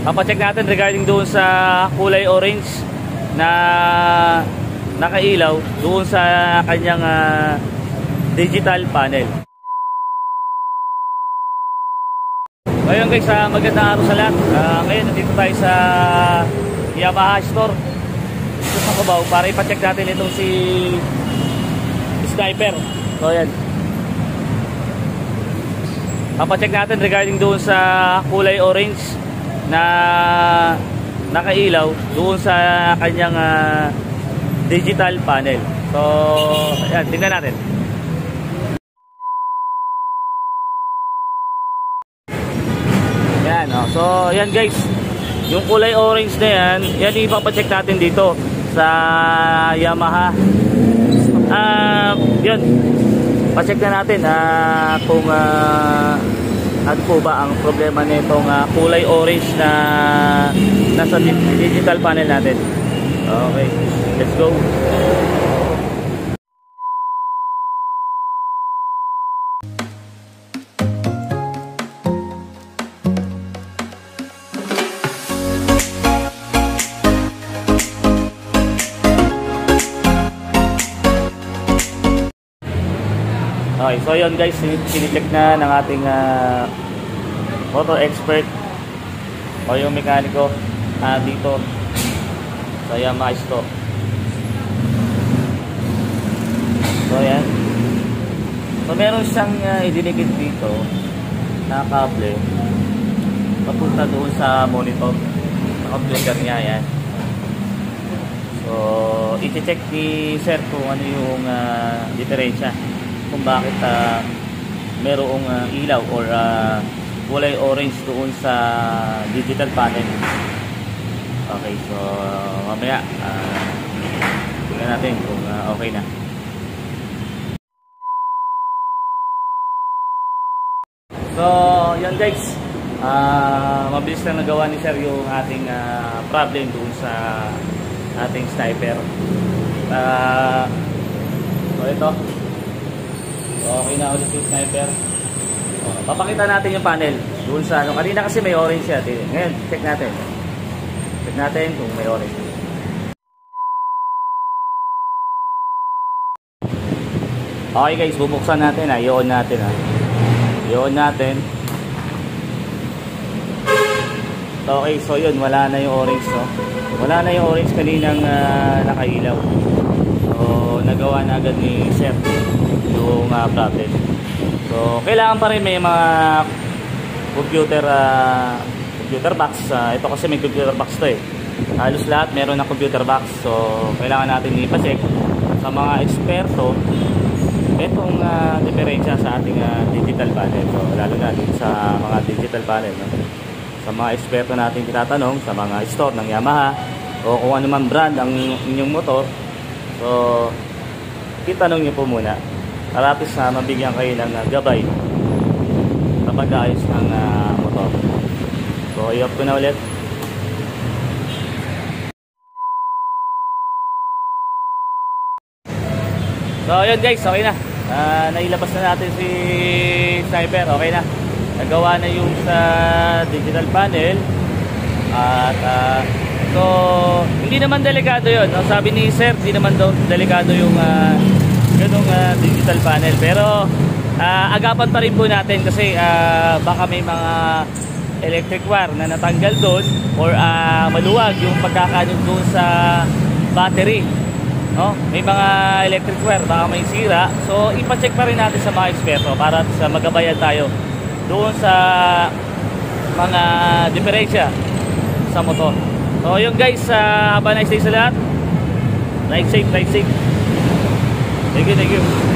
Papacheck natin regarding doon sa kulay orange na nakailaw doon sa kanyang digital panel. Ngayon guys, magandang araw sa lahat. Ngayon nandito tayo sa Yamaha store dito sa Cubao para ipacheck natin itong si Sniper. So yan, papacheck natin regarding doon sa kulay orange na nakailaw doon sa kanyang digital panel. So yan, tingnan natin. Yan, oh. So yan guys, yung kulay orange na yan, yan ipapacheck natin dito sa Yamaha. Yun, pacheck na natin kung ano po ba ang problema nitong kulay orange na nasa digital panel natin. Okay, let's go. Okay, so yun guys, sinicheck na ng ating motor expert o yung mekaniko dito sa Yamaha store. So yan, so meron siyang idinikit dito na kable papunta doon sa monitor sa computer niya. Yan, so i-check ni sir kung ano yung diferensya, kung bakit merong ilaw or kulay orange doon sa digital panel. Okay, so mamaya tingnan natin kung okay na. So yan guys, mabilis lang nagawa ni sir yung ating problem doon sa ating Sniper. So ito, okay na ulit yung Sniper. Papakita natin yung panel doon sa ano. Kanina kasi may orange siya. Ngayon, check natin. Check natin kung may orange. Okay guys, bubuksan natin. I-on natin. I-on natin. Okay, so yun, wala na yung orange. No? Wala na yung orange kaninang nakailaw. So, nagawa na agad ni Sir yung problem. So kailangan pa rin may mga computer box. Ito kasi may computer box to halos lahat meron ng computer box. So kailangan natin ipa-check sa mga eksperto itong diferensya sa ating digital panel. So lalo na din sa mga digital panel, no? Sa mga eksperto natin tinatanong sa mga store ng Yamaha o kung ano man brand ang inyong motor. So itanong nyo po muna para at least mabigyan kayo ng gabay sa pag-ayos ng motor. So i-off ko na ulit. So yun guys, okay na. Nailabas na natin si Sniper. Okay na, nagawa na yung sa digital panel. At so hindi naman delikado yun, no? Sabi ni Sir, hindi naman daw delikado yung ganong digital panel, pero agapan pa rin po natin kasi baka may mga electric wire na natanggal doon or maluwag yung pagkakanog doon sa battery, no? May mga electric wire baka may sira, so ipacheck pa rin natin sa mga eksperto para sa magabayan tayo doon sa mga diferensya sa motor. So yun guys, have a nice day sa lahat. Ride safe, ride safe. Thank you, thank you.